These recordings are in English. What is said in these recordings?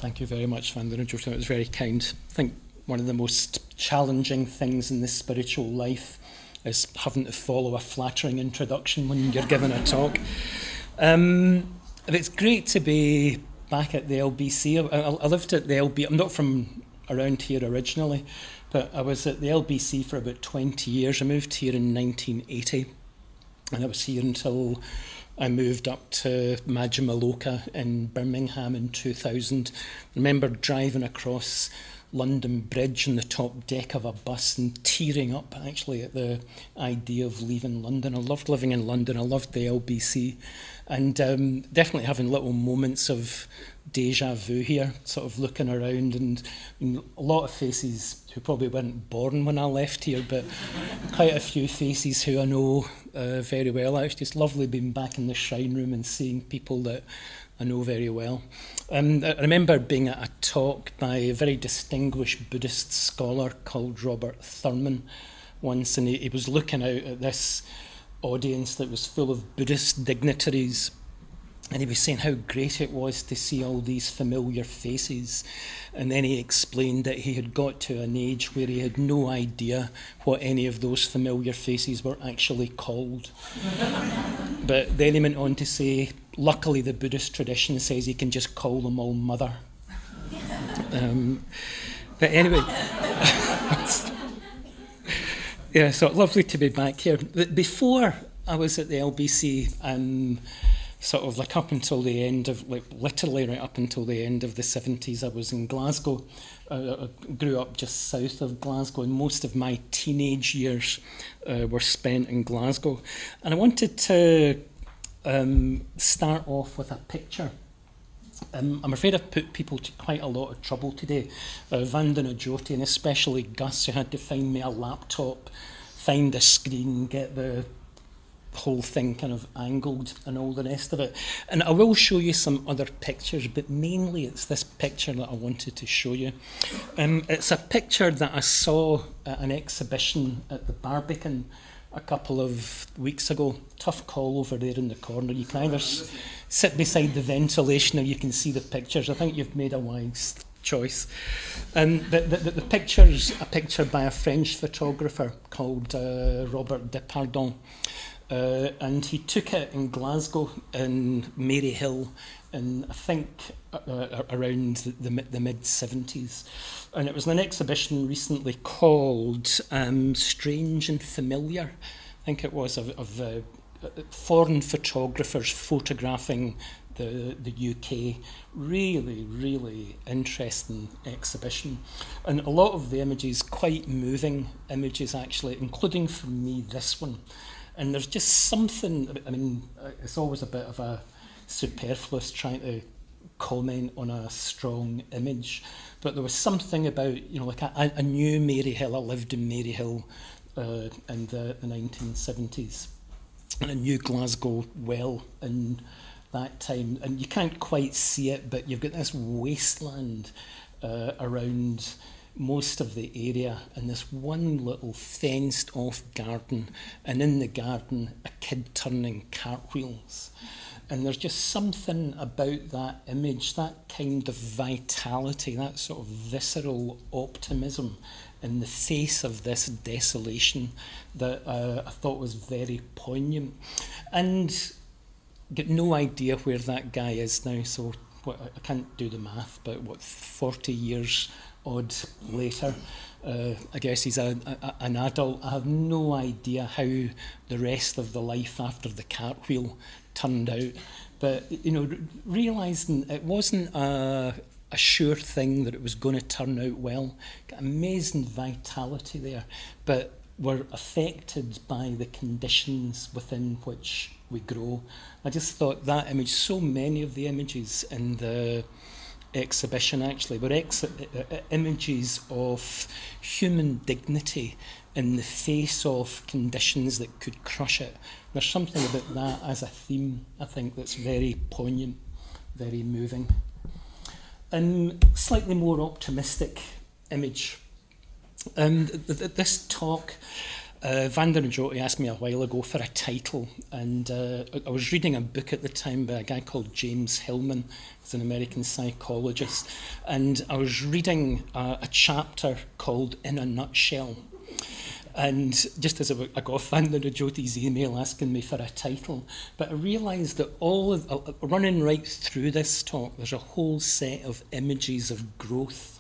Thank you very much, Van den Jorten. It was very kind. I think one of the most challenging things in the spiritual life is having to follow a flattering introduction when you're giving a talk. It's great to be back at the LBC. I lived at the LBC. I'm not from around here originally, but I was at the LBC for about 20 years. I moved here in 1980, and I was here until I moved up to Majumaloka in Birmingham in 2000. I remember driving across London Bridge on the top deck of a bus and tearing up actually at the idea of leaving London. I loved living in London. I loved the LBC, and definitely having little moments of deja vu here, sort of looking around, and a lot of faces who probably weren't born when I left here, but quite a few faces who I know very well. It's just lovely being back in the shrine room and seeing people that I know very well. I remember being at a talk by a very distinguished Buddhist scholar called Robert Thurman once, and he was looking out at this audience that was full of Buddhist dignitaries, and he was saying how great it was to see all these familiar faces. And then he explained that he had got to an age where he had no idea what any of those familiar faces were actually called. But then he went on to say, luckily the Buddhist tradition says you can just call them all mother. But anyway, yeah, so lovely to be back here. But before I was at the LBC, sort of like up until the end of, like literally right up until the end of the 70s, I was in Glasgow. I grew up just south of Glasgow, and most of my teenage years were spent in Glasgow. And I wanted to start off with a picture. I'm afraid I've put people to quite a lot of trouble today. Van den Jorten, and especially Gus, who had to find me a laptop, find a screen, get the whole thing kind of angled and all the rest of it. And I will show you some other pictures, but mainly it's this picture that I wanted to show you. It's a picture that I saw at an exhibition at the Barbican a couple of weeks ago. Tough call over there in the corner. You can either sit beside the ventilation or you can see the pictures. I think you've made a wise choice. The picture's a picture by a French photographer called Robert Depardon. And he took it in Glasgow in Maryhill in, I think, around the mid-70s. And it was an exhibition recently called Strange and Familiar, I think it was, of foreign photographers photographing the UK. Really, really interesting exhibition. And a lot of the images, quite moving images actually, including for me this one. And there's just something, I mean, it's always a bit of a superfluous trying to comment on a strong image, but there was something about, you know, like I knew Maryhill, I lived in Maryhill in the 1970s, and I knew Glasgow well in that time, and you can't quite see it, but you've got this wasteland around most of the area, and this one little fenced off garden, and in the garden a kid turning cartwheels. And there's just something about that image, that kind of vitality, that sort of visceral optimism in the face of this desolation that I thought was very poignant. And get no idea where that guy is now, so I can't do the math, but 40 years odd later, I guess he's an adult. I have no idea how the rest of the life after the cartwheel turned out, but you know, realising it wasn't a sure thing that it was going to turn out well. Got amazing vitality there, but we're affected by the conditions within which we grow. I just thought that image, so many of the images in the exhibition actually were images of human dignity in the face of conditions that could crush it. There's something about that as a theme, I think, that's very poignant, very moving. And slightly more optimistic image. This talk Vandanajoti asked me a while ago for a title, and I was reading a book at the time by a guy called James Hillman. He's an American psychologist, and I was reading a chapter called In a Nutshell. And just as I got Vandanajoti's email asking me for a title, but I realised that running right through this talk, there's a whole set of images of growth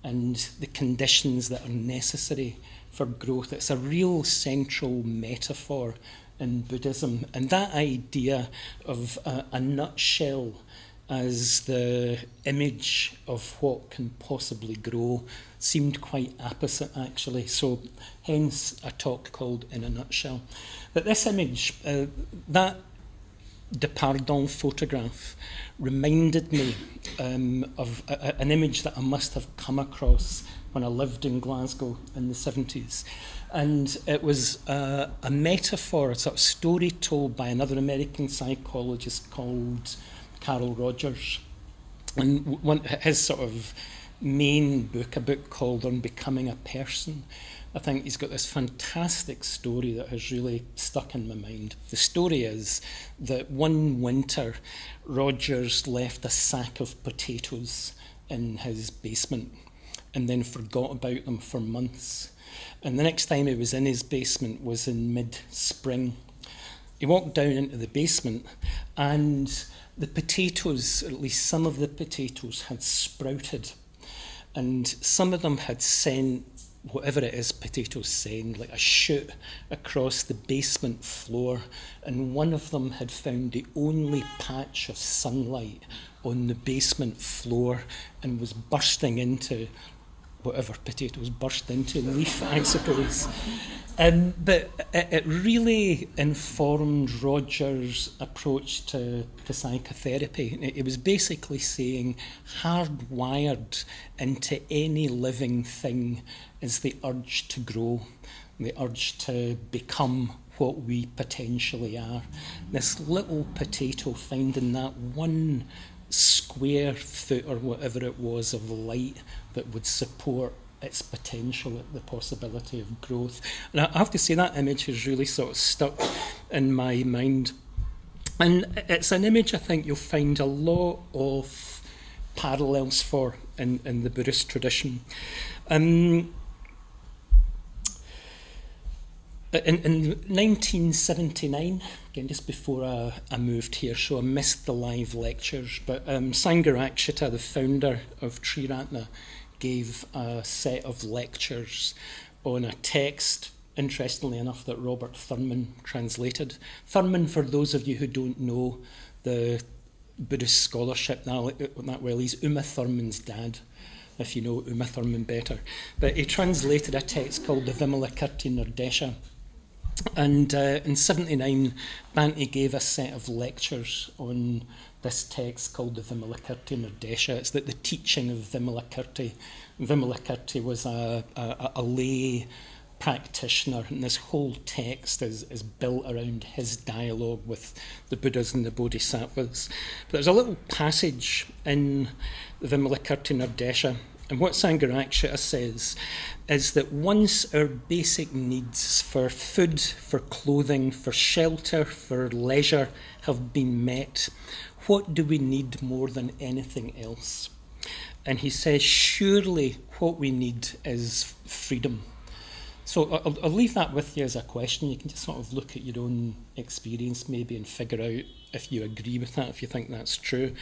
and the conditions that are necessary for growth. It's a real central metaphor in Buddhism. And that idea of a nutshell as the image of what can possibly grow seemed quite apposite, actually. So hence a talk called In a Nutshell. But this image, that de Pardon photograph, reminded me of an image that I must have come across when I lived in Glasgow in the 70s. And it was a metaphor, a sort of story told by another American psychologist called Carl Rogers. And his sort of main book, a book called On Becoming a Person, I think he's got this fantastic story that has really stuck in my mind. The story is that one winter, Rogers left a sack of potatoes in his basement and then forgot about them for months. And the next time he was in his basement was in mid-spring. He walked down into the basement and the potatoes, or at least some of the potatoes, had sprouted. And some of them had sent, whatever it is potatoes send, like a shoot across the basement floor. And one of them had found the only patch of sunlight on the basement floor and was bursting into whatever potatoes burst into, leaf, I suppose. But it really informed Rogers' approach to psychotherapy. It was basically saying hardwired into any living thing is the urge to grow, the urge to become what we potentially are. This little potato finding that one square foot or whatever it was of light that would support its potential, the possibility of growth. And I have to say that image has really sort of stuck in my mind. And it's an image I think you'll find a lot of parallels for in the Buddhist tradition. In 1979, again just before I moved here, so I missed the live lectures, but Sangharakshita, the founder of Triratna, gave a set of lectures on a text, interestingly enough, that Robert Thurman translated. Thurman, for those of you who don't know the Buddhist scholarship that well, he's Uma Thurman's dad, if you know Uma Thurman better. But he translated a text called the Vimalakirti Nirdesha. And in 79, Bhante gave a set of lectures on this text called the Vimalakirti Nirdesha. It's the teaching of Vimalakirti. Vimalakirti was a lay practitioner, and this whole text is built around his dialogue with the Buddhas and the Bodhisattvas. But there's a little passage in the Vimalakirti Nirdesha, and what Sangharakshita says is that once our basic needs for food, for clothing, for shelter, for leisure have been met, what do we need more than anything else? And he says, surely what we need is freedom. So I'll leave that with you as a question. You can just sort of look at your own experience maybe and figure out if you agree with that, if you think that's true.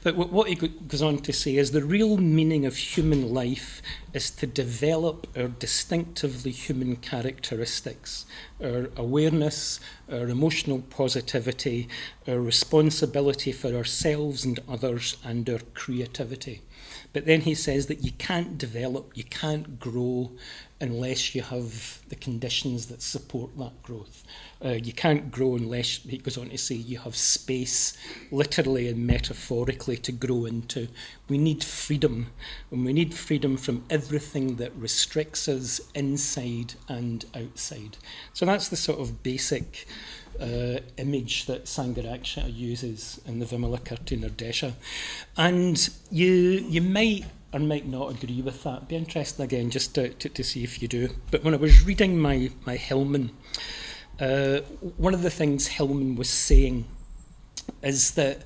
But what he goes on to say is the real meaning of human life is to develop our distinctively human characteristics, our awareness, our emotional positivity, our responsibility for ourselves and others, and our creativity. But then he says that you can't develop, you can't grow unless you have the conditions that support that growth. You can't grow unless, he goes on to say, you have space, literally and metaphorically, to grow into. We need freedom, and we need freedom from everything that restricts us inside and outside. So that's the sort of basic image that Sangharakshita uses in the Vimalakirti Nirdesha. And you might might not agree with that. It'd be interesting again just to see if you do. But when I was reading my Hillman, one of the things Hillman was saying is that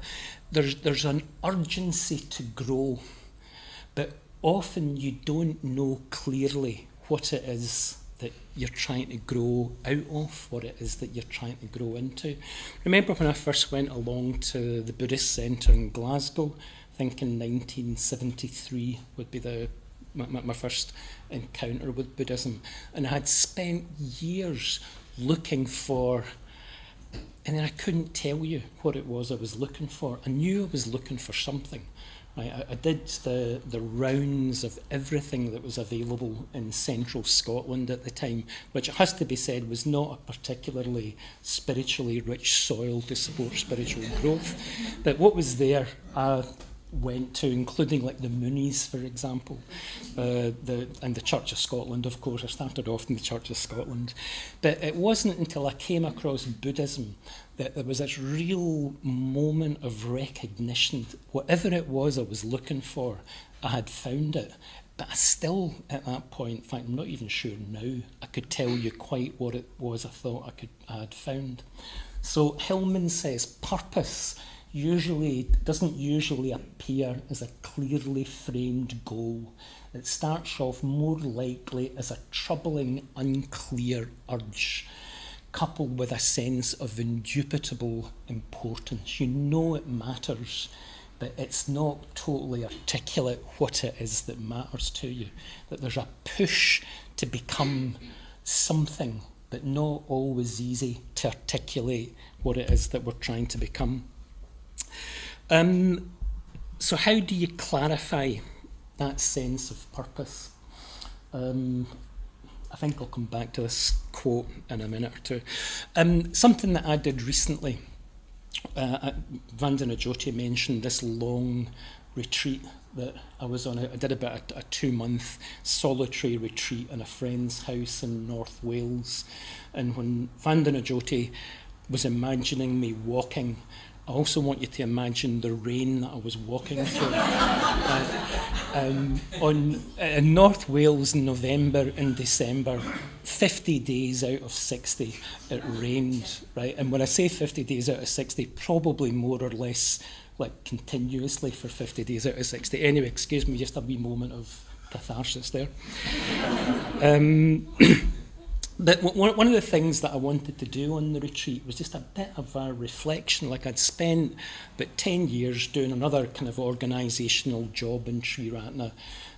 there's an urgency to grow, but often you don't know clearly what it is that you're trying to grow out of, what it is that you're trying to grow into. Remember when I first went along to the Buddhist Centre in Glasgow, I think in 1973 would be my first encounter with Buddhism, and I had spent years looking for, and then I couldn't tell you what it was I was looking for. I knew I was looking for something. I did the rounds of everything that was available in central Scotland at the time, which it has to be said was not a particularly spiritually rich soil to support spiritual growth. But what was there, I went to, including like the Moonies, for example, and the Church of Scotland, of course. I started off in the Church of Scotland. But it wasn't until I came across Buddhism that there was this real moment of recognition that whatever it was I was looking for, I had found it. But I still, at that point, in fact, I'm not even sure now, I could tell you quite what it was I thought I had found. So Hillman says purpose doesn't usually appear as a clearly framed goal. It starts off more likely as a troubling, unclear urge, coupled with a sense of indubitable importance. You know it matters, but it's not totally articulate what it is that matters to you. That there's a push to become something, but not always easy to articulate what it is that we're trying to become. So how do you clarify that sense of purpose? I think I'll come back to this quote in a minute or two. Something that I did recently, Vandana Jyoti mentioned this long retreat that I was on. I did about a 2-month solitary retreat in a friend's house in North Wales. And when Vandana Jyoti was imagining me walking, I also want you to imagine the rain that I was walking through. In North Wales in November and December, 50 days out of 60, it rained, right? And when I say 50 days out of 60, probably more or less like continuously for 50 days out of 60. Anyway, excuse me, just a wee moment of catharsis there. But one of the things that I wanted to do on the retreat was just a bit of a reflection. Like I'd spent about 10 years doing another kind of organisational job in Sri Ratna.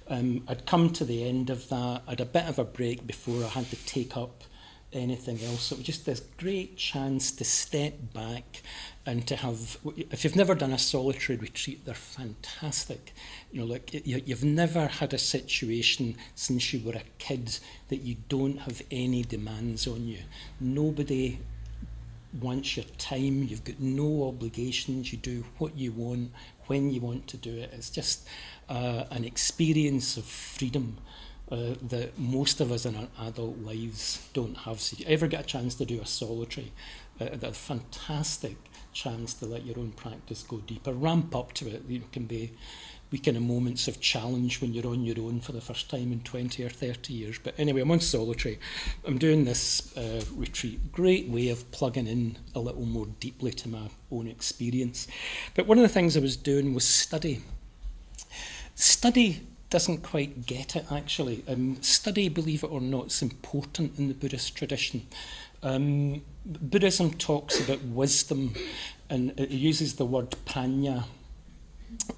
I'd come to the end of that. I had a bit of a break before I had to take up anything else. So it was just this great chance to step back and to have, if you've never done a solitary retreat, they're fantastic. You know, like you've never had a situation since you were a kid that you don't have any demands on you. Nobody wants your time. You've got no obligations. You do what you want, when you want to do it. It's just an experience of freedom that most of us in our adult lives don't have. So if you ever get a chance to do a solitary, that's a fantastic chance to let your own practice go deeper, ramp up to it. You know, can be we kind of moments of challenge when you're on your own for the first time in 20 or 30 years. But anyway, I'm on solitary. I'm doing this retreat. Great way of plugging in a little more deeply to my own experience. But one of the things I was doing was study. Study doesn't quite get it, actually. Study, believe it or not, is important in the Buddhist tradition. Buddhism talks about wisdom, and it uses the word prajna.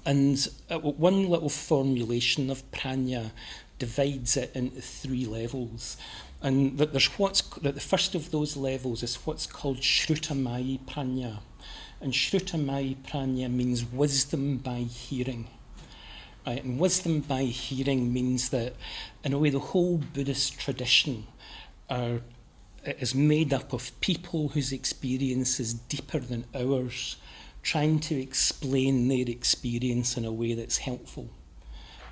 And one little formulation of prajna divides it into 3 levels. And that the first of those levels is what's called Shrutamai prajna. And Shrutamai prajna means wisdom by hearing. Right? And wisdom by hearing means that, in a way, the whole Buddhist tradition is made up of people whose experience is deeper than ours, trying to explain their experience in a way that's helpful.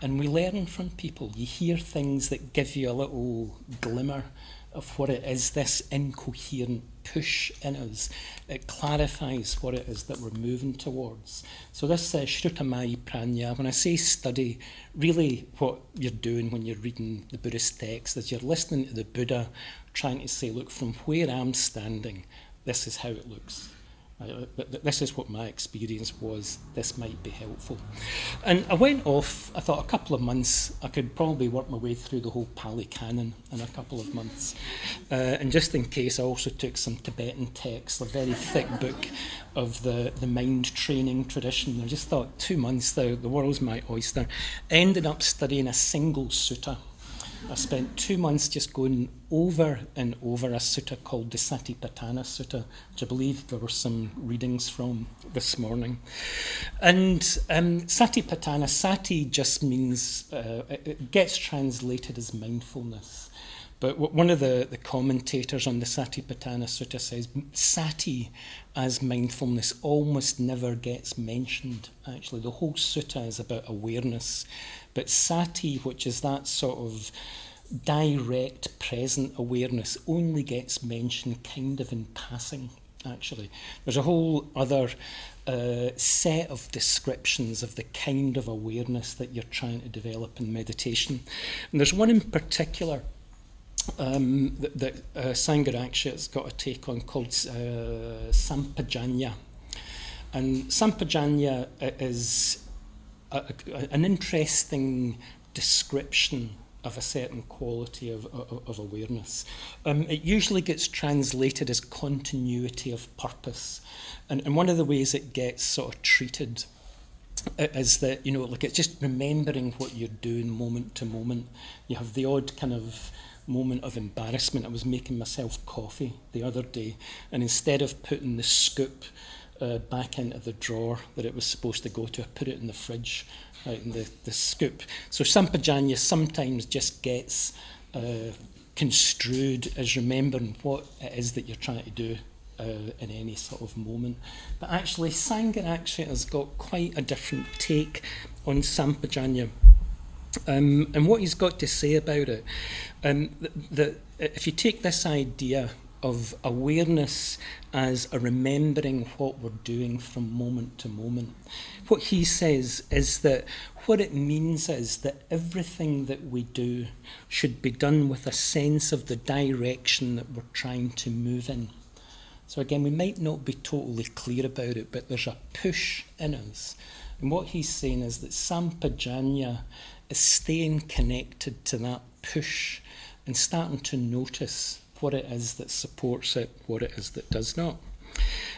And we learn from people. You hear things that give you a little glimmer of what it is this incoherent push in us. It clarifies what it is that we're moving towards. So this Shrutamaya Pranya, when I say study, really what you're doing when you're reading the Buddhist text is you're listening to the Buddha trying to say, look, from where I'm standing, this is how it looks. This is what my experience was. This might be helpful. And I went off, I thought a couple of months, I could probably work my way through the whole Pali Canon in a couple of months. And just in case, I also took some Tibetan texts, a very thick book of the mind training tradition. I just thought 2 months, the world's my oyster. Ended up studying a single sutta. I spent 2 months just going over and over a sutta called the Satipatthana Sutta, which I believe there were some readings from this morning. And Satipatthana, sati just means, it gets translated as mindfulness. But one of the commentators on the Satipatthana Sutta says sati as mindfulness almost never gets mentioned, actually. The whole sutta is about awareness. But sati, which is that sort of direct present awareness, only gets mentioned kind of in passing, actually. There's a whole other set of descriptions of the kind of awareness that you're trying to develop in meditation. And there's one in particular that Sangharakshita has got a take on called Sampajanya. And Sampajanya is an interesting description of a certain quality of awareness. It usually gets translated as continuity of purpose. And one of the ways it gets sort of treated is that, you know, like it's just remembering what you're doing moment to moment. You have the odd kind of moment of embarrassment. I was making myself coffee the other day, and instead of putting the scoop back into the drawer that it was supposed to go to, I put it in the fridge, right, in the scoop. So Sampajanya sometimes just gets construed as remembering what it is that you're trying to do in any sort of moment. But actually Sangharakshita has got quite a different take on Sampajanya. And what he's got to say about it, if you take this idea of awareness as a remembering what we're doing from moment to moment, what he says is that what it means is that everything that we do should be done with a sense of the direction that we're trying to move in. So again, we might not be totally clear about it, but there's a push in us. And what he's saying is that Sampajanya is staying connected to that push and starting to notice what it is that supports it, what it is that does not.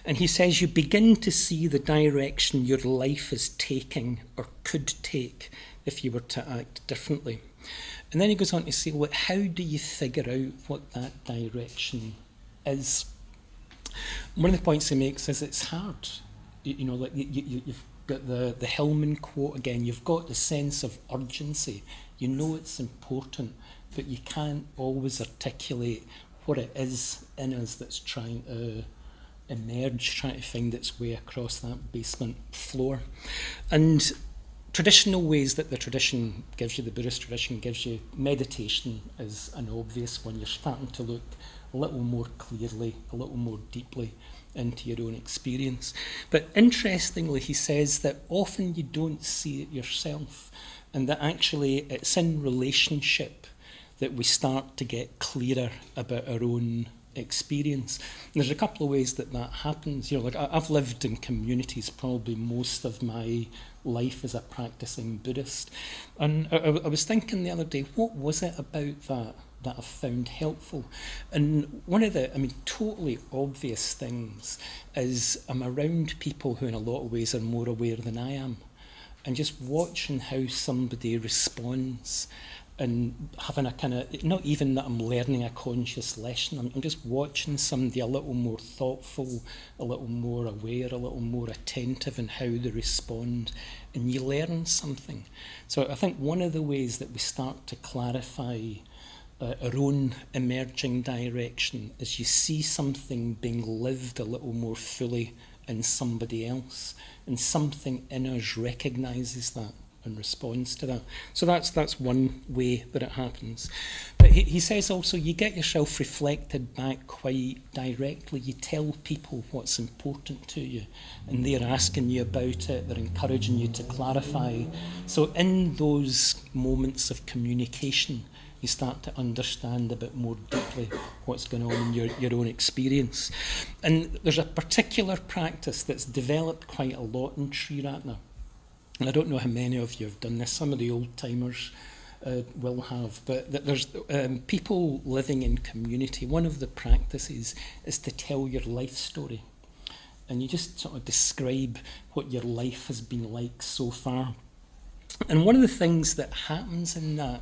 And he says you begin to see the direction your life is taking or could take if you were to act differently. And then he goes on to say, well, how do you figure out what that direction is? One of the points he makes is it's hard. You know, like you've got the Hillman quote again, you've got the sense of urgency. You know it's important, but you can't always articulate what it is in us that's trying to emerge, trying to find its way across that basement floor. And traditional ways that the tradition gives you, the Buddhist tradition gives you, meditation is an obvious one. You're starting to look a little more clearly, a little more deeply into your own experience. But interestingly, he says that often you don't see it yourself, and that actually it's in relationship that we start to get clearer about our own experience. And there's a couple of ways that that happens. You know, like I've lived in communities probably most of my life as a practicing Buddhist, and I was thinking the other day, what was it about that I found helpful? And one of the, totally obvious things is I'm around people who in a lot of ways are more aware than I am, and just watching how somebody responds and having a kind of, not even that I'm learning a conscious lesson, I'm just watching somebody a little more thoughtful, a little more aware, a little more attentive in how they respond, and you learn something. So I think one of the ways that we start to clarify our own emerging direction is you see something being lived a little more fully in somebody else, and something in us recognises that and responds to that. So that's one way that it happens. But he says also you get yourself reflected back quite directly. You tell people what's important to you, and they're asking you about it, they're encouraging you to clarify. So in those moments of communication, you start to understand a bit more deeply what's going on in your own experience. And there's a particular practice that's developed quite a lot in Sri Ratna. And I don't know how many of you have done this. Some of the old-timers will have. But there's people living in community. One of the practices is to tell your life story. And you just sort of describe what your life has been like so far. And one of the things that happens in that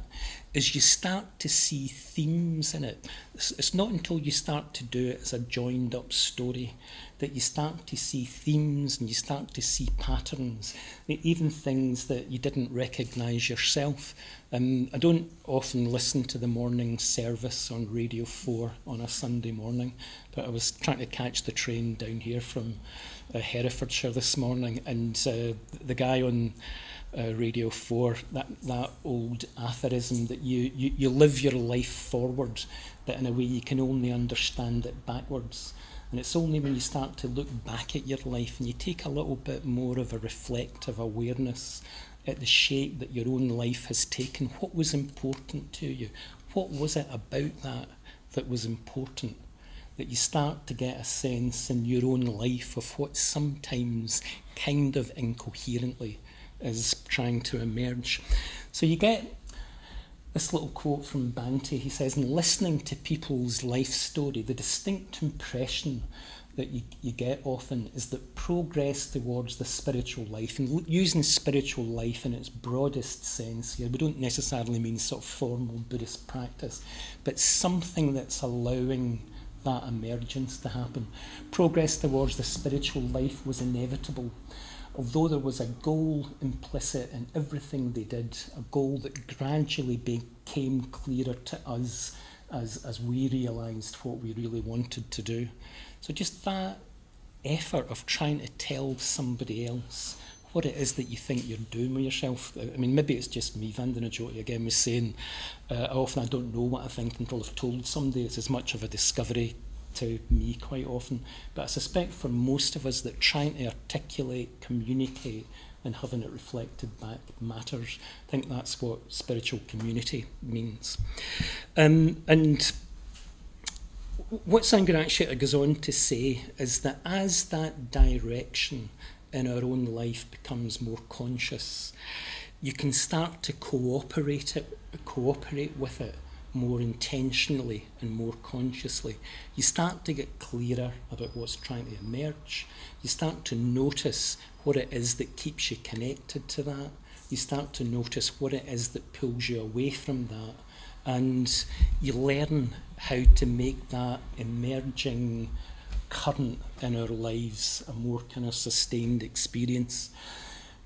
is you start to see themes in it. It's not until you start to do it as a joined up story that you start to see themes and you start to see patterns, even things that you didn't recognise yourself. I don't often listen to the morning service on Radio 4 on a Sunday morning, but I was trying to catch the train down here from Herefordshire this morning, and the guy on Radio 4, that old aphorism that you live your life forward, but in a way you can only understand it backwards. And it's only when you start to look back at your life and you take a little bit more of a reflective awareness at the shape that your own life has taken. What was important to you? What was it about that was important? That you start to get a sense in your own life of what sometimes kind of incoherently is trying to emerge. So you get this little quote from Bhante. He says, in listening to people's life story, the distinct impression that you get often is that progress towards the spiritual life, and using spiritual life in its broadest sense here, we don't necessarily mean sort of formal Buddhist practice, but something that's allowing that emergence to happen. Progress towards the spiritual life was inevitable, although there was a goal implicit in everything they did, a goal that gradually became clearer to us as we realised what we really wanted to do. So just that effort of trying to tell somebody else what it is that you think you're doing with yourself. I mean, maybe it's just me. Vandana Jyoti again was saying, often I don't know what I think until I've told somebody. It's as much of a discovery to me quite often, but I suspect for most of us that trying to articulate, communicate and having it reflected back matters. I think that's what spiritual community means. And what Sangharakshita goes on to say is that as that direction in our own life becomes more conscious, you can start to cooperate with it more intentionally and more consciously. You start to get clearer about what's trying to emerge. You start to notice what it is that keeps you connected to that. You start to notice what it is that pulls you away from that. And you learn how to make that emerging current in our lives a more kind of sustained experience.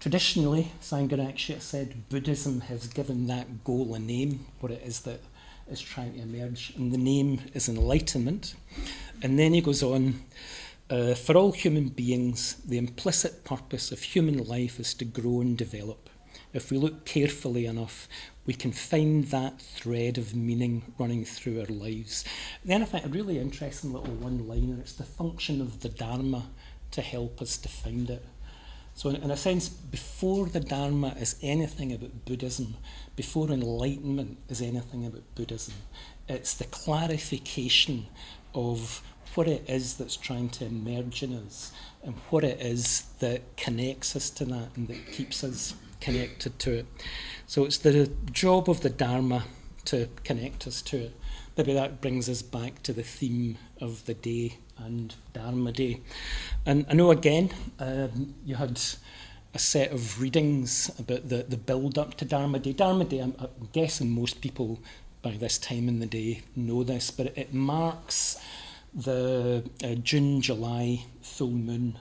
Traditionally, Sangharakshita said, Buddhism has given that goal a name, what it is that is trying to emerge, and the name is enlightenment. And then he goes on, for all human beings, the implicit purpose of human life is to grow and develop. If we look carefully enough, we can find that thread of meaning running through our lives. Then I think a really interesting little one-liner, it's the function of the Dharma to help us to find it. So in a sense, before the Dharma is anything about Buddhism, before enlightenment is anything about Buddhism, it's the clarification of what it is that's trying to emerge in us and what it is that connects us to that and that keeps us connected to it. So it's the job of the Dharma to connect us to it. Maybe that brings us back to the theme of the day and Dharma Day. And I know again, you had a set of readings about the build-up to Dharma Day. Dharma Day, I'm guessing most people by this time in the day know this, but it marks the June-July full moon,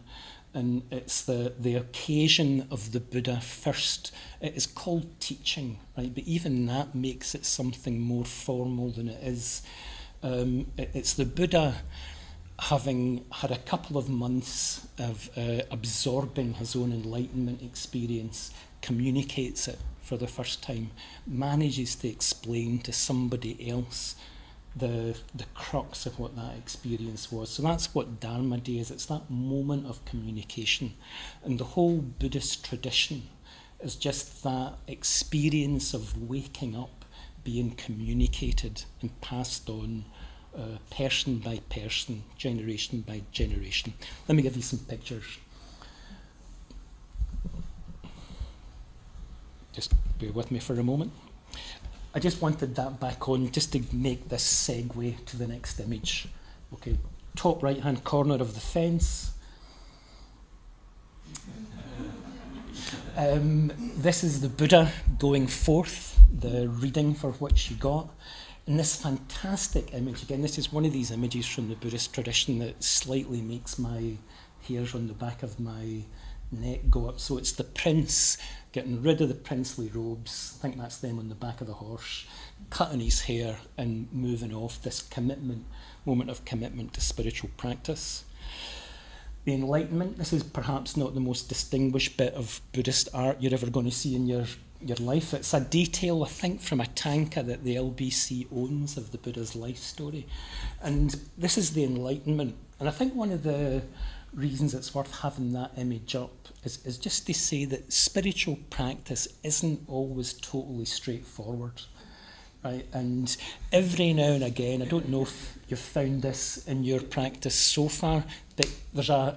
and it's the occasion of the Buddha first. It is called teaching, right? But even that makes it something more formal than it is. It's the Buddha having had a couple of months of absorbing his own enlightenment experience, communicates it for the first time, manages to explain to somebody else the crux of what that experience was. So that's what Dharma Day is. It's that moment of communication. And the whole Buddhist tradition is just that experience of waking up, being communicated and passed on person by person, generation by generation. Let me give you some pictures. Just bear with me for a moment. I just wanted that back on just to make this segue to the next image. Okay, top right-hand corner of the fence. This is the Buddha going forth, the reading for which he got. And this fantastic image, again, this is one of these images from the Buddhist tradition that slightly makes my hairs on the back of my neck go up. So it's the prince getting rid of the princely robes, I think that's them on the back of the horse, cutting his hair and moving off, this commitment, moment of commitment to spiritual practice. The Enlightenment, this is perhaps not the most distinguished bit of Buddhist art you're ever going to see in your life. It's a detail, I think, from a tanka that the LBC owns of the Buddha's life story. And this is the Enlightenment. And I think one of the reasons it's worth having that image up is just to say that spiritual practice isn't always totally straightforward, right? And every now and again, I don't know if you've found this in your practice so far, that there's an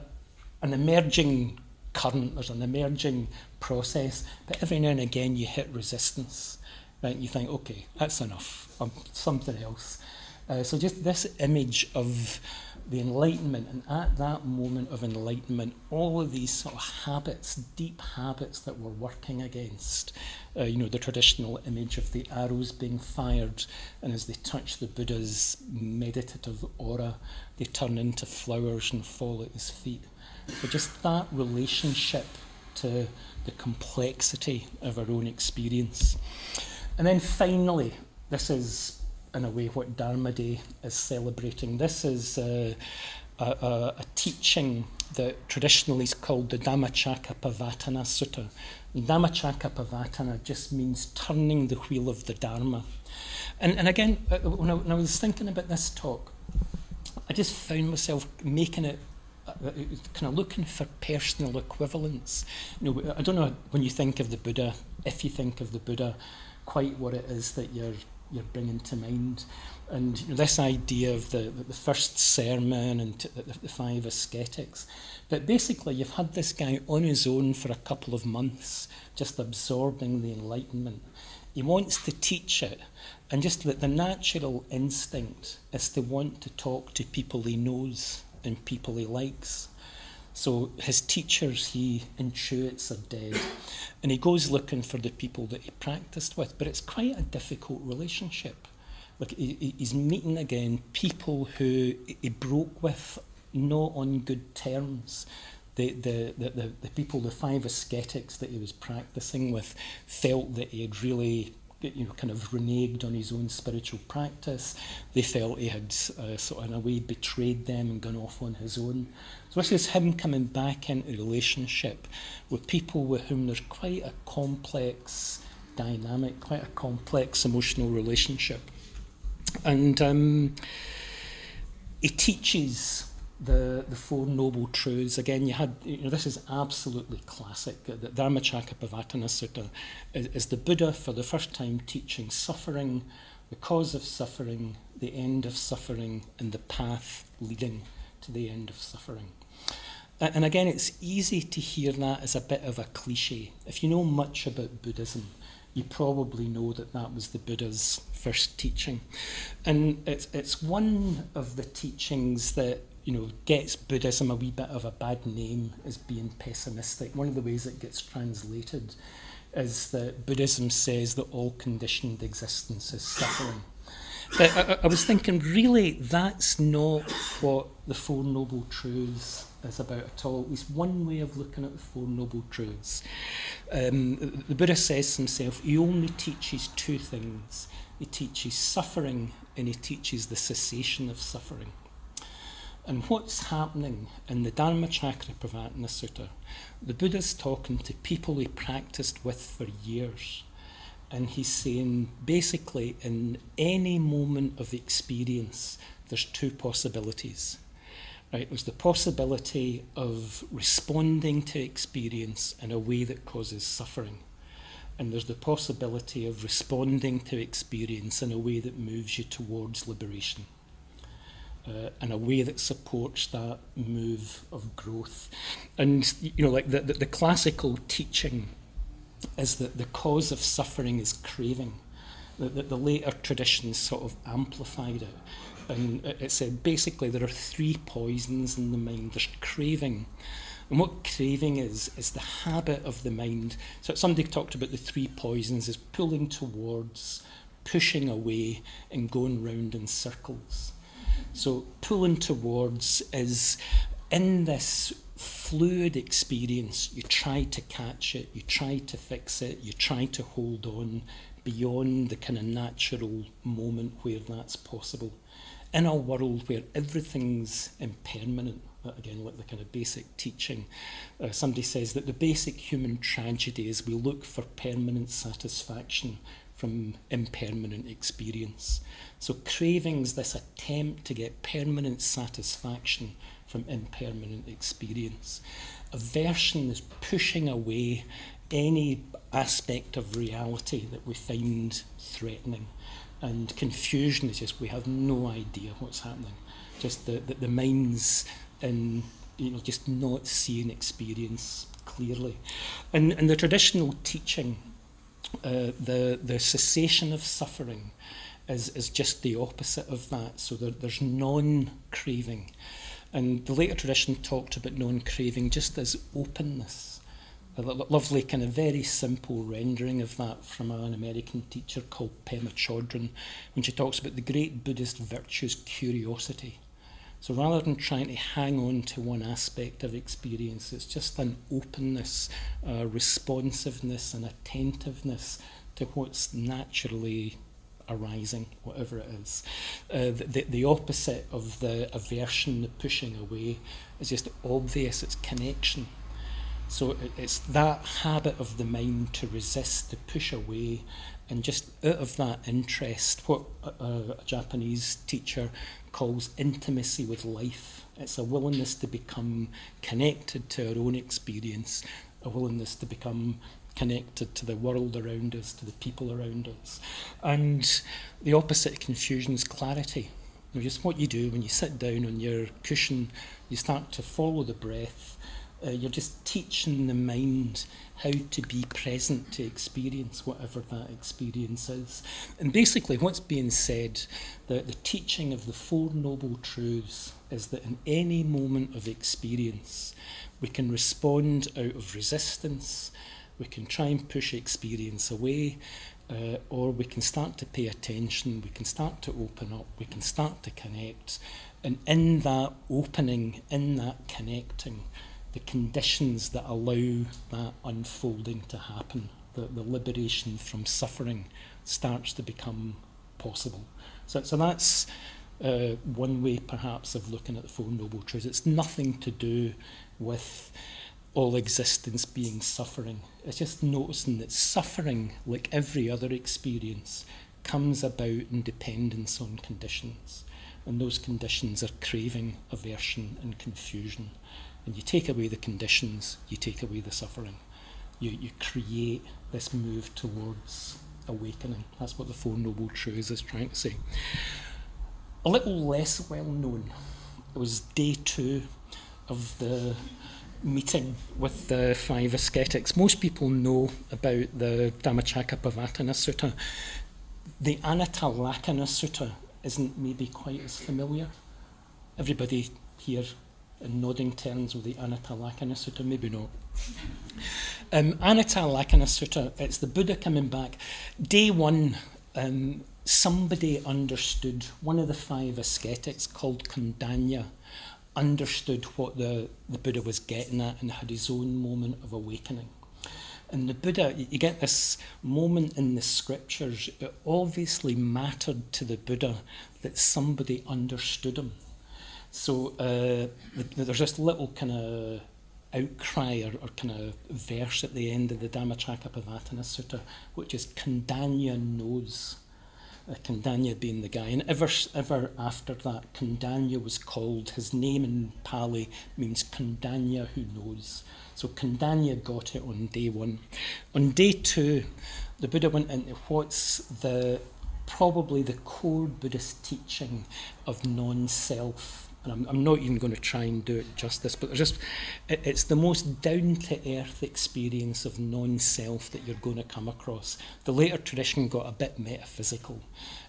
emerging current, there's an emerging process, but every now and again you hit resistance, right? You think, okay, that's enough, something else. So just this image of the Enlightenment, and at that moment of enlightenment, all of these sort of habits, deep habits that we're working against, the traditional image of the arrows being fired, and as they touch the Buddha's meditative aura, they turn into flowers and fall at his feet. So just that relationship to the complexity of our own experience. And then finally, this is in a way what Dharma Day is celebrating. This is a teaching that traditionally is called the Dhammacakkappavattana Sutta. Dhammacakkappavattana just means turning the wheel of the Dharma. And again, when I was thinking about this talk, I just found myself making it kind of looking for personal equivalents. I don't know when you think of the Buddha, if you think of the Buddha, quite what it is that you're bringing to mind. And this idea of the first sermon and the 5 ascetics. But basically you've had this guy on his own for a couple of months, just absorbing the Enlightenment. He wants to teach it, and just the natural instinct is to want to talk to people he knows and people he likes. So his teachers, he intuits, are dead, and he goes looking for the people that he practiced with, but it's quite a difficult relationship. Like he's meeting again people who he broke with, not on good terms. The people, the 5 ascetics that he was practicing with, felt that he had really kind of reneged on his own spiritual practice. They felt he had sort of in a way betrayed them and gone off on his own. So this is him coming back into a relationship with people with whom there's quite a complex dynamic, quite a complex emotional relationship. And he teaches the 4 Noble Truths. Again, this is absolutely classic. The Dhammacakkappavattana Sutta is the Buddha for the first time teaching suffering, the cause of suffering, the end of suffering, and the path leading to the end of suffering. And again, it's easy to hear that as a bit of a cliche. If you know much about Buddhism, you probably know that that was the Buddha's first teaching. And it's one of the teachings that gets Buddhism a wee bit of a bad name as being pessimistic. One of the ways it gets translated is that Buddhism says that all conditioned existence is suffering. But I was thinking, really, that's not what the 4 Noble Truths is about at all. At least one way of looking at the 4 Noble Truths. The Buddha says himself, he only teaches 2 things. He teaches suffering, and he teaches the cessation of suffering. And what's happening in the Dharmacakkappavattana Sutta, the Buddha's talking to people he practiced with for years. And he's saying, basically, in any moment of experience, there's two possibilities. Right? There's the possibility of responding to experience in a way that causes suffering. And there's the possibility of responding to experience in a way that moves you towards liberation. In a way that supports that move of growth. And, like the classical teaching is that the cause of suffering is craving. The later traditions sort of amplified it. And it said basically there are three poisons in the mind. There's craving. And what craving is the habit of the mind. So somebody talked about the three poisons as pulling towards, pushing away, and going round in circles. So pulling towards is in this fluid experience, you try to catch it, you try to fix it, you try to hold on beyond the kind of natural moment where that's possible. In a world where everything's impermanent, again, like the kind of basic teaching, somebody says that the basic human tragedy is we look for permanent satisfaction from impermanent experience. So craving's this attempt to get permanent satisfaction from impermanent experience. Aversion is pushing away any aspect of reality that we find threatening. And confusion is just we have no idea what's happening. Just the mind's in, just not seeing experience clearly. And in the traditional teaching, the cessation of suffering is just the opposite of that. So there's non-craving. And the later tradition talked about non-craving just as openness. A lovely kind of very simple rendering of that from an American teacher called Pema Chodron, when she talks about the great Buddhist virtue's curiosity. So rather than trying to hang on to one aspect of experience, it's just an openness, responsiveness and attentiveness to what's naturally arising, whatever it is. The opposite of the aversion, the pushing away, is just obvious, it's connection. So it's that habit of the mind to resist, to push away, and just out of that interest, what a Japanese teacher calls intimacy with life. It's a willingness to become connected to our own experience, a willingness to become connected to the world around us, to the people around us. And the opposite of confusion is clarity. Just what you do when you sit down on your cushion, you start to follow the breath. You're just teaching the mind how to be present to experience whatever that experience is. And basically what's being said, the teaching of the Four Noble Truths, is that in any moment of experience, we can respond out of resistance, we can try and push experience away, or we can start to pay attention, we can start to open up, we can start to connect. And in that opening, in that connecting, the conditions that allow that unfolding to happen, the liberation from suffering, starts to become possible. So that's one way perhaps of looking at the Four Noble Truths. It's nothing to do with all existence being suffering. It's just noticing that suffering, like every other experience, comes about in dependence on conditions. And those conditions are craving, aversion and confusion. And you take away the conditions, you take away the suffering. You create this move towards awakening. That's what the Four Noble Truths is trying to say. A little less well known, it was day 2 of the meeting with the 5 ascetics. Most people know about the Dhammacakkappavattana Sutta. The Anattalakkhana Sutta isn't maybe quite as familiar. Everybody here in nodding terms with the Anattalakkhana Sutta, maybe not. Anattalakkhana Sutta, it's the Buddha coming back. Day 1, somebody understood, one of the 5 ascetics called Kondanya, understood what the Buddha was getting at and had his own moment of awakening. And the Buddha, you get this moment in the scriptures, it obviously mattered to the Buddha that somebody understood him. So there's this little kind of outcry or kind of verse at the end of the Dhammacakkappavattana Sutta, which is Kandanya knows. Kandanya being the guy. And ever after that, Kandanya was called, his name in Pali means Kandanya who knows. So Kandanya got it on day one. On day two, the Buddha went into what's probably the core Buddhist teaching of non-self. And I'm not even going to try and do it justice, but it's the most down-to-earth experience of non-self that you're going to come across. The later tradition got a bit metaphysical.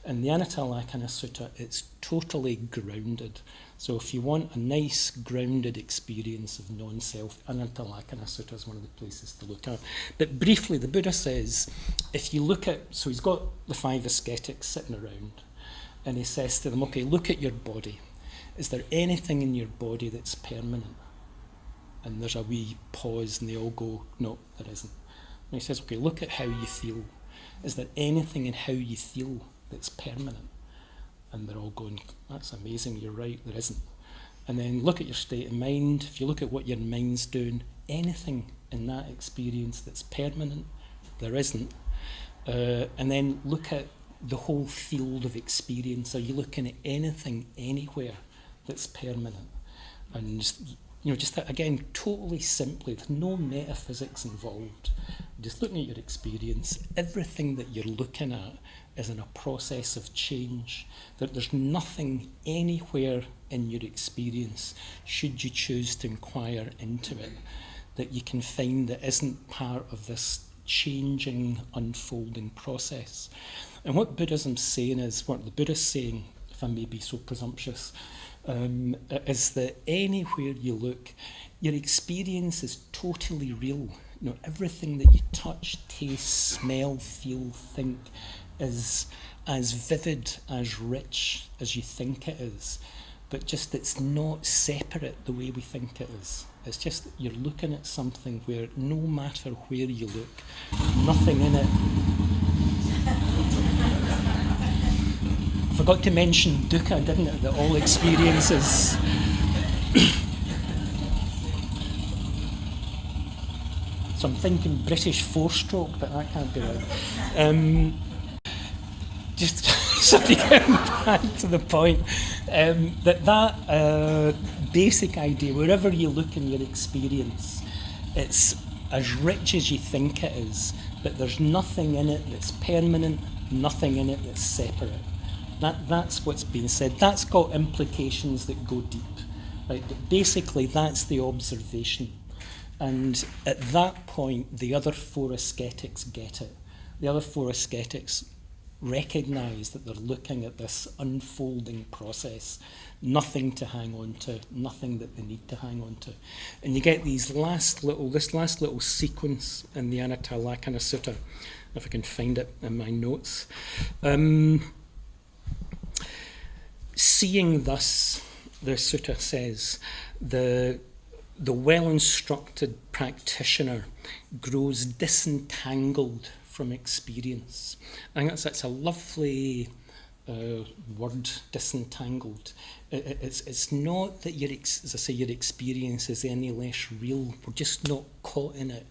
In the Anatalakkhana Sutta, it's totally grounded. So if you want a nice, grounded experience of non-self, Anatalakkhana Sutta is one of the places to look at. But briefly, the Buddha says, if you look at, so he's got the 5 ascetics sitting around, and he says to them, okay, look at your body. Is there anything in your body that's permanent? And there's a wee pause and they all go, no, there isn't. And he says, okay, look at how you feel. Is there anything in how you feel that's permanent? And they're all going, that's amazing, you're right, there isn't. And then look at your state of mind. If you look at what your mind's doing, anything in that experience that's permanent, there isn't. And then look at the whole field of experience. Are you looking at anything, anywhere, that's permanent? And just that, again, totally simply, there's no metaphysics involved. Just looking at your experience, everything that you're looking at is in a process of change. That there's nothing anywhere in your experience, should you choose to inquire into it, that you can find that isn't part of this changing, unfolding process. And what Buddhism's saying is, what the Buddha's saying, if I may be so presumptuous, is that anywhere you look, your experience is totally real. Everything that you touch, taste, smell, feel, think is as vivid, as rich as you think it is. But just it's not separate the way we think it is. It's just you're looking at something where no matter where you look, nothing in it. I forgot to mention dukkha, didn't it? That all experiences. So I'm thinking British four-stroke, but that can't be right. Just sorry, getting back to the point, that basic idea, wherever you look in your experience, it's as rich as you think it is, but there's nothing in it that's permanent, nothing in it that's separate. That's what's being said. That's got implications that go deep. Right? But basically, that's the observation. And at that point, the other 4 ascetics get it. The other 4 ascetics recognise that they're looking at this unfolding process, nothing to hang on to, nothing that they need to hang on to. And you get this last little sequence in the Anatalakkhana Sutta, if I can find it in my notes. Seeing thus, the sutta says, the well-instructed practitioner grows disentangled from experience. I think that's a lovely word, disentangled. It's not that as I say, your experience is any less real. We're just not caught in it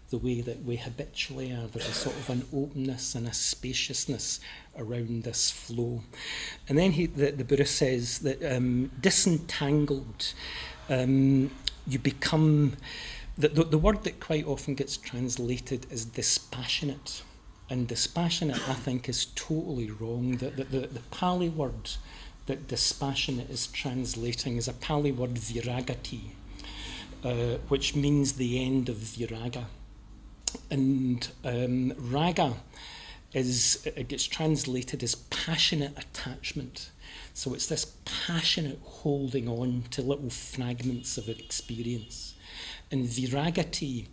the way that we habitually are. There's a sort of an openness and a spaciousness around this flow. And then the Buddha says that disentangled, you become, the word that quite often gets translated is dispassionate. And dispassionate, I think, is totally wrong. The Pali word that dispassionate is translating is a Pali word viragati, which means the end of viraga. And raga it gets translated as passionate attachment. So it's this passionate holding on to little fragments of an experience. And viragati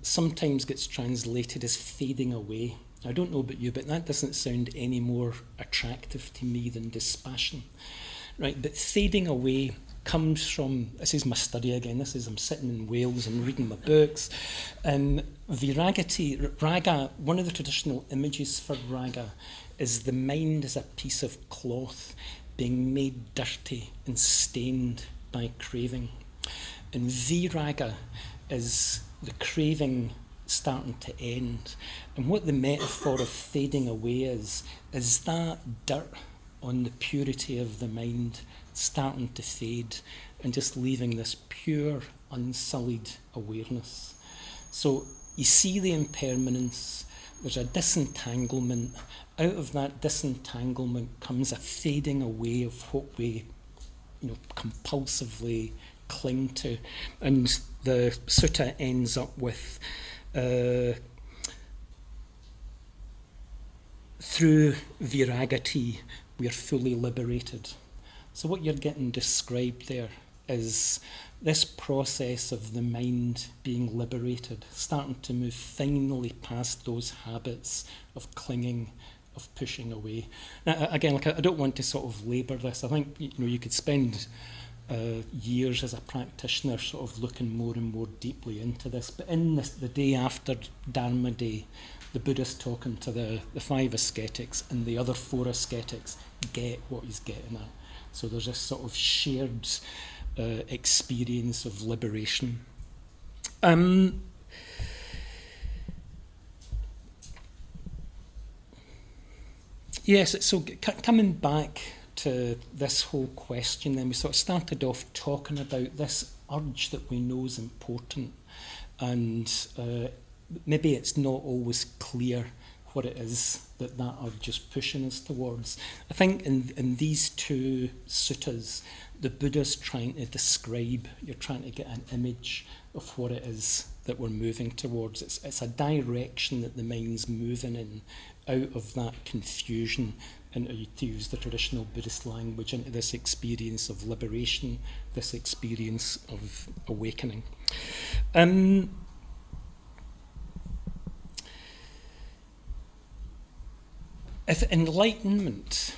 sometimes gets translated as fading away. I don't know about you, but that doesn't sound any more attractive to me than dispassion. Right, but fading away comes from, this is my study again, I'm sitting in Wales and reading my books, and viragati, raga, one of the traditional images for raga is the mind as a piece of cloth, being made dirty and stained by craving. And viraga is the craving starting to end. And what the metaphor of fading away is that dirt on the purity of the mind starting to fade and just leaving this pure, unsullied awareness. So you see the impermanence, there's a disentanglement. Out of that disentanglement comes a fading away of what we compulsively cling to. And the sutta ends up with through viragati we are fully liberated. So what you're getting described there is this process of the mind being liberated, starting to move finally past those habits of clinging, of pushing away. Now, again, I don't want to sort of labour this. I think you could spend years as a practitioner sort of looking more and more deeply into this. But in the day after Dharma Day, the Buddha's talking to the 5 ascetics, and the other 4 ascetics get what he's getting at. So there's this sort of shared experience of liberation. Yes, so coming back to this whole question, then we sort of started off talking about this urge that we know is important, and maybe it's not always clear what it is that urge is pushing us towards. I think in these 2 suttas, the Buddha's trying to describe, you're trying to get an image of what it is that we're moving towards. It's a direction that the mind's moving in, out of that confusion, and to use the traditional Buddhist language, into this experience of liberation, this experience of awakening. If enlightenment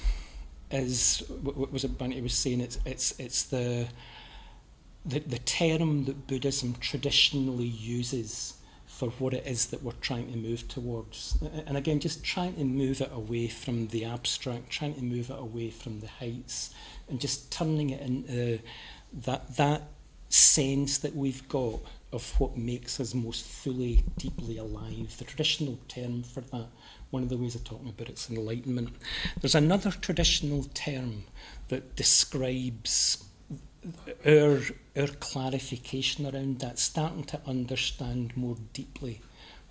is, what was it Bhante was saying, it's the term that Buddhism traditionally uses for what it is that we're trying to move towards. And again, just trying to move it away from the abstract, trying to move it away from the heights, and just turning it into that sense that we've got of what makes us most fully, deeply alive. The traditional term for that, one of the ways of talking about it's enlightenment. There's another traditional term that describes our clarification around that, starting to understand more deeply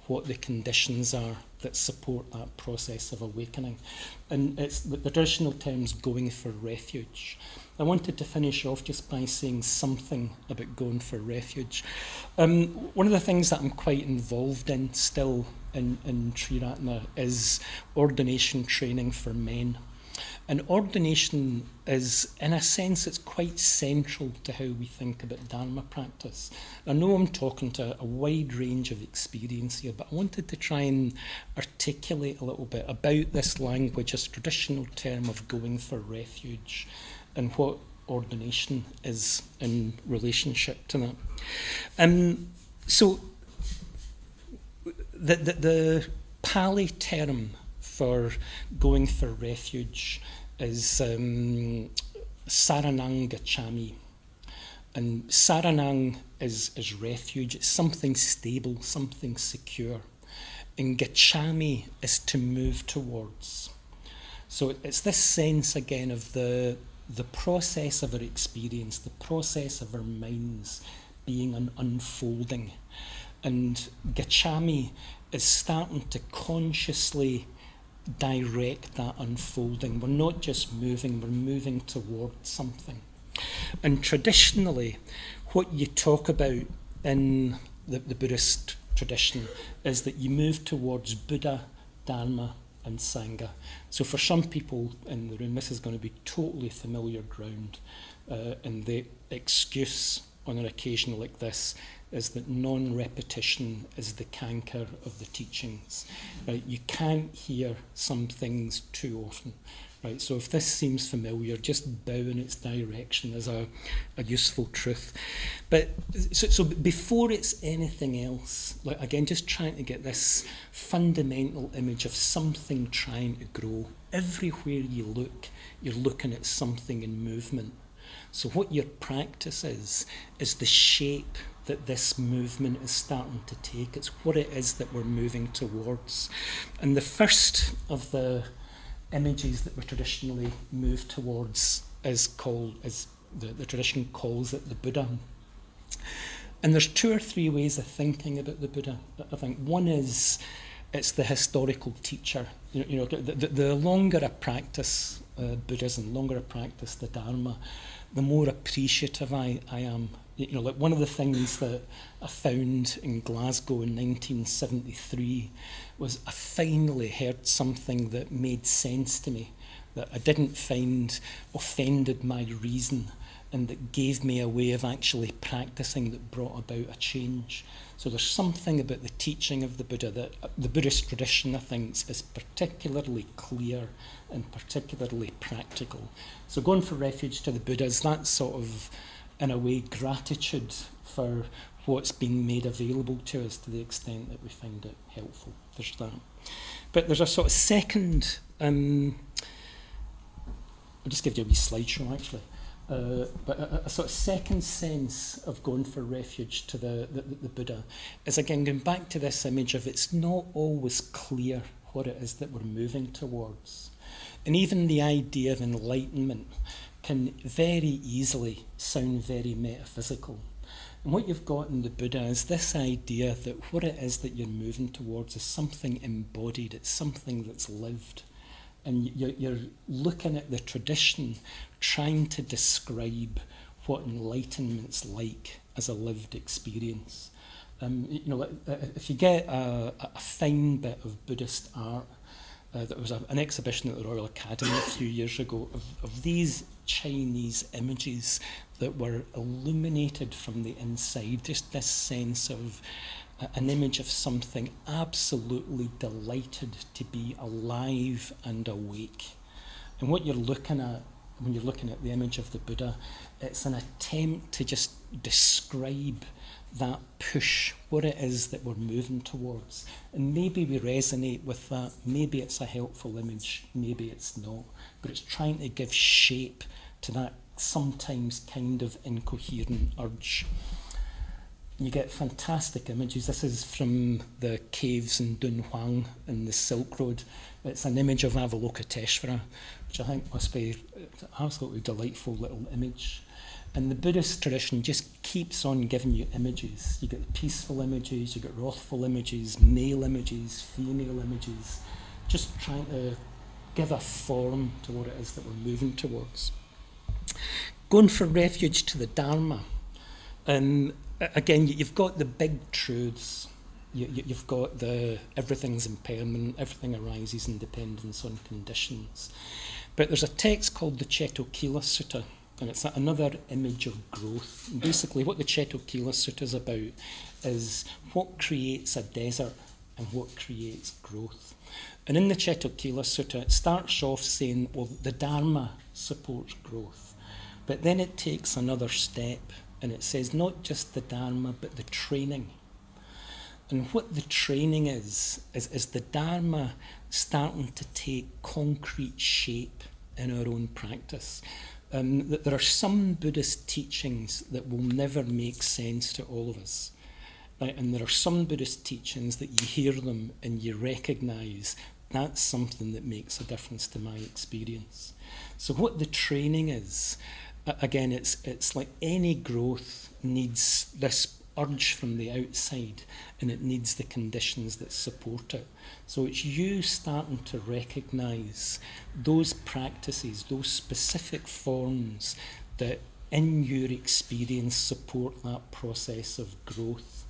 what the conditions are that support that process of awakening. And it's the traditional term's going for refuge. I wanted to finish off just by saying something about going for refuge. One of the things that I'm quite involved in still in Triratna is ordination training for men. And ordination is, in a sense, it's quite central to how we think about Dharma practice. I know I'm talking to a wide range of experience here, but I wanted to try and articulate a little bit about this language, this traditional term of going for refuge, and what ordination is in relationship to that. So the Pali term for going for refuge is saranang gacchami. And saranang is refuge, it's something stable, something secure. And gacchami is to move towards. So it's this sense again of the process of our experience, the process of our minds being an unfolding. And gacchami is starting to consciously direct that unfolding. We're not just moving, we're moving towards something. And traditionally, what you talk about in the Buddhist tradition is that you move towards Buddha, Dharma, and Sangha. So for some people in the room, this is going to be totally familiar ground. And the excuse on an occasion like this is that non-repetition is the canker of the teachings. Right? You can't hear some things too often. Right, so if this seems familiar, just bow in its direction as a useful truth. But so before it's anything else, like again, just trying to get this fundamental image of something trying to grow. Everywhere you look, you're looking at something in movement. So what your practice is the shape that this movement is starting to take. It's what it is that we're moving towards. And the first of the images that we traditionally move towards is called, as the tradition calls it, the Buddha. And there's two or three ways of thinking about the Buddha. I think one is it's the historical teacher. You know, the longer I practice Buddhism, the longer I practice the Dharma, the more appreciative I am. You know, like one of the things that I found in Glasgow in 1973 was I finally heard something that made sense to me, that I didn't find offended my reason, and that gave me a way of actually practicing that brought about a change. So there's something about the teaching of the Buddha that the Buddhist tradition, I think, is particularly clear and particularly practical. So going for refuge to the Buddha is that sort of, in a way, gratitude for what's been made available to us to the extent that we find it helpful. There's that. But there's a sort of second, I'll just give you a wee slideshow actually, but a sort of second sense of going for refuge to the Buddha is again going back to this image of it's not always clear what it is that we're moving towards. And even the idea of enlightenment can very easily sound very metaphysical. And what you've got in the Buddha is this idea that what it is that you're moving towards is something embodied, it's something that's lived. And you're looking at the tradition, trying to describe what enlightenment's like as a lived experience. You know, if you get a fine bit of Buddhist art, there was an exhibition at the Royal Academy a few years ago of these Chinese images that were illuminated from the inside, just this sense of an image of something absolutely delighted to be alive and awake. And what you're looking at when you're looking at the image of the Buddha, it's an attempt to just describe that push, what it is that we're moving towards. And maybe we resonate with that, maybe it's a helpful image, maybe it's not, but it's trying to give shape to that sometimes kind of incoherent urge. You get fantastic images. This is from the caves in Dunhuang in the Silk Road. It's an image of Avalokiteshvara, which I think must be an absolutely delightful little image. And the Buddhist tradition just keeps on giving you images. You get the peaceful images, you get wrathful images, male images, female images, just trying to give a form to what it is that we're moving towards. Going for refuge to the Dharma. Again, you've got the big truths. You've got the everything's impermanent, everything arises in dependence on conditions. But there's a text called the Cetokila Sutta, and it's another image of growth. And basically, what the Cetokila Sutta is about is what creates a desert and what creates growth. And in the Cetokila Sutta, it starts off saying, well, the Dharma supports growth. But then it takes another step, and it says not just the Dharma, but the training. And what the training is the Dharma starting to take concrete shape in our own practice. There are some Buddhist teachings that will never make sense to all of us. Right? And there are some Buddhist teachings that you hear them and you recognise that's something that makes a difference to my experience. So what the training is, again, it's like any growth needs this urge from the outside, and it needs the conditions that support it. So it's you starting to recognise those practices, those specific forms that in your experience support that process of growth.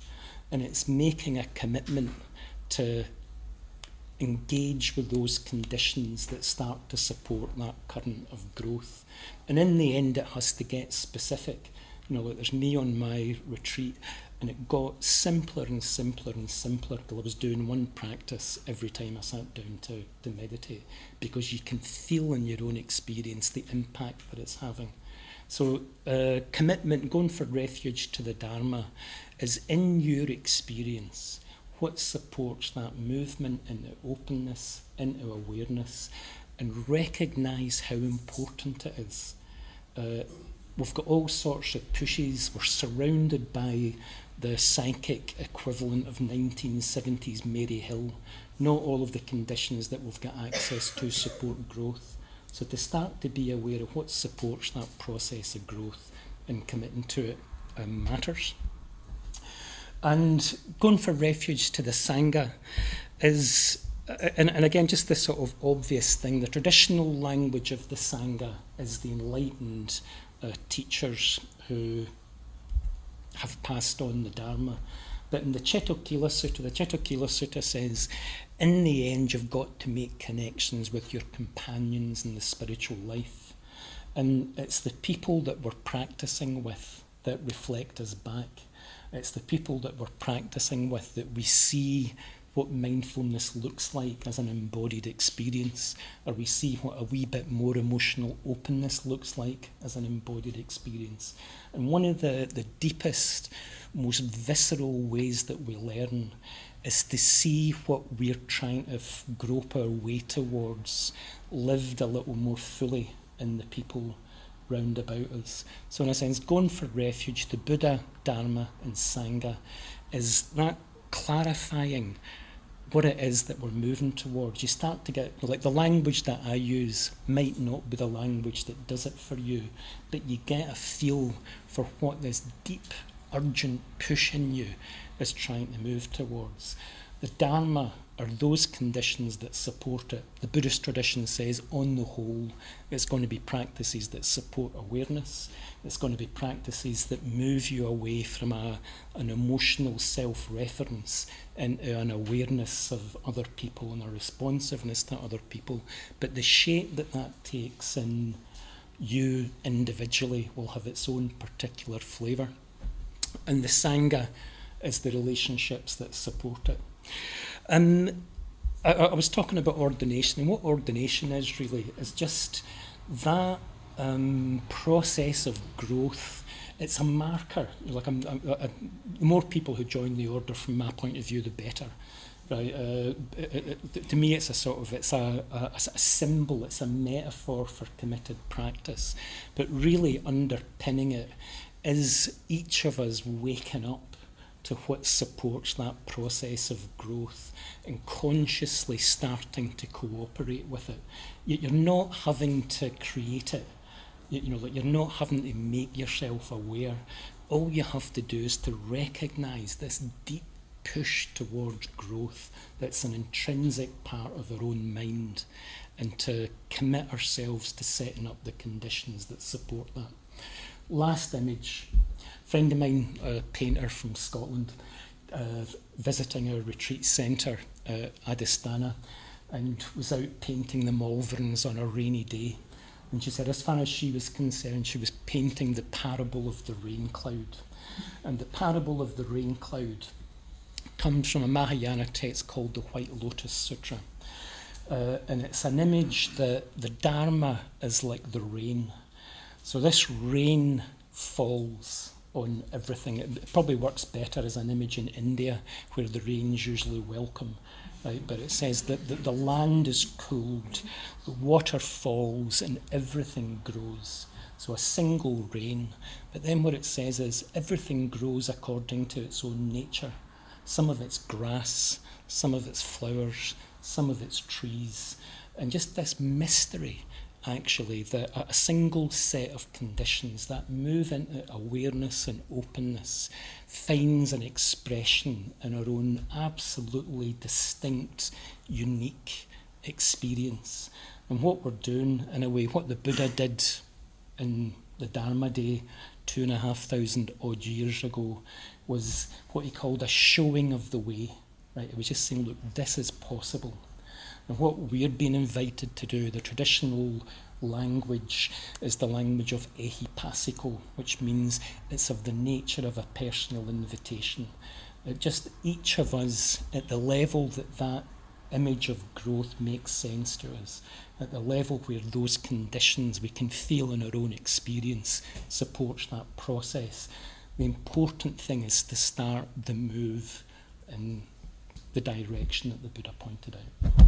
And it's making a commitment to engage with those conditions that start to support that current of growth. And in the end, it has to get specific. You know, like there's me on my retreat, And it got simpler and simpler and simpler till I was doing one practice every time I sat down to meditate, because you can feel in your own experience the impact that it's having. So commitment, going for refuge to the Dharma, is in your experience what supports that movement into openness, into awareness, and recognise how important it is. We've got all sorts of pushes. We're surrounded by the psychic equivalent of 1970s Mary Hill. Not all of the conditions that we've got access to support growth. So to start to be aware of what supports that process of growth and committing to it matters. And going for refuge to the Sangha is, and again, just this sort of obvious thing, the traditional language of the Sangha is the enlightened teachers who have passed on the Dharma. But in the Cetokila Sutta says, in the end, you've got to make connections with your companions in the spiritual life. And it's the people that we're practicing with that reflect us back. It's the people that we're practicing with that we see what mindfulness looks like as an embodied experience, or we see what a wee bit more emotional openness looks like as an embodied experience. And one of the deepest, most visceral ways that we learn is to see what we're trying to grope our way towards lived a little more fully in the people round about us. So in a sense, going for refuge, the Buddha, Dharma and Sangha is that clarifying what it is that we're moving towards. You start to get, like, the language that I use might not be the language that does it for you, but you get a feel for what this deep, urgent push in you is trying to move towards. The Dharma are those conditions that support it. The Buddhist tradition says, on the whole, it's going to be practices that support awareness. It's going to be practices that move you away from an emotional self-reference into an awareness of other people and a responsiveness to other people. But the shape that that takes in you individually will have its own particular flavour. And the Sangha is the relationships that support it. I was talking about ordination, and what ordination is really is just that process of growth. It's a marker. Like the more people who join the order, from my point of view, the better. Right? To me, it's a sort of it's a symbol. It's a metaphor for committed practice, but really underpinning it is each of us waking up to what supports that process of growth and consciously starting to cooperate with it. You're not having to create it. Like you're not having to make yourself aware. All you have to do is to recognise this deep push towards growth that's an intrinsic part of our own mind, and to commit ourselves to setting up the conditions that support that. Last image. A friend of mine, a painter from Scotland, visiting our retreat centre, Adistana, and was out painting the Malverns on a rainy day. And she said, as far as she was concerned, she was painting the parable of the rain cloud. And the parable of the rain cloud comes from a Mahayana text called the White Lotus Sutra. And it's an image that the Dharma is like the rain. So this rain falls on everything. It probably works better as an image in India, where the rain's usually welcome, right? But it says that the land is cooled, the water falls, and everything grows. So a single rain. But then what it says is everything grows according to its own nature. Some of it's grass, some of it's flowers, some of it's trees, and just this mystery, actually, that a single set of conditions that move into awareness and openness finds an expression in our own absolutely distinct, unique experience. And what we're doing, in a way, what the Buddha did in the Dharma Day 2,500 odd years ago, was what he called a showing of the way. Right? It was just saying, look, this is possible. And what we're being invited to do, the traditional language is the language of ehipassiko, which means it's of the nature of a personal invitation. Just each of us, at the level that image of growth makes sense to us, at the level where those conditions we can feel in our own experience supports that process, the important thing is to start the move in the direction that the Buddha pointed out.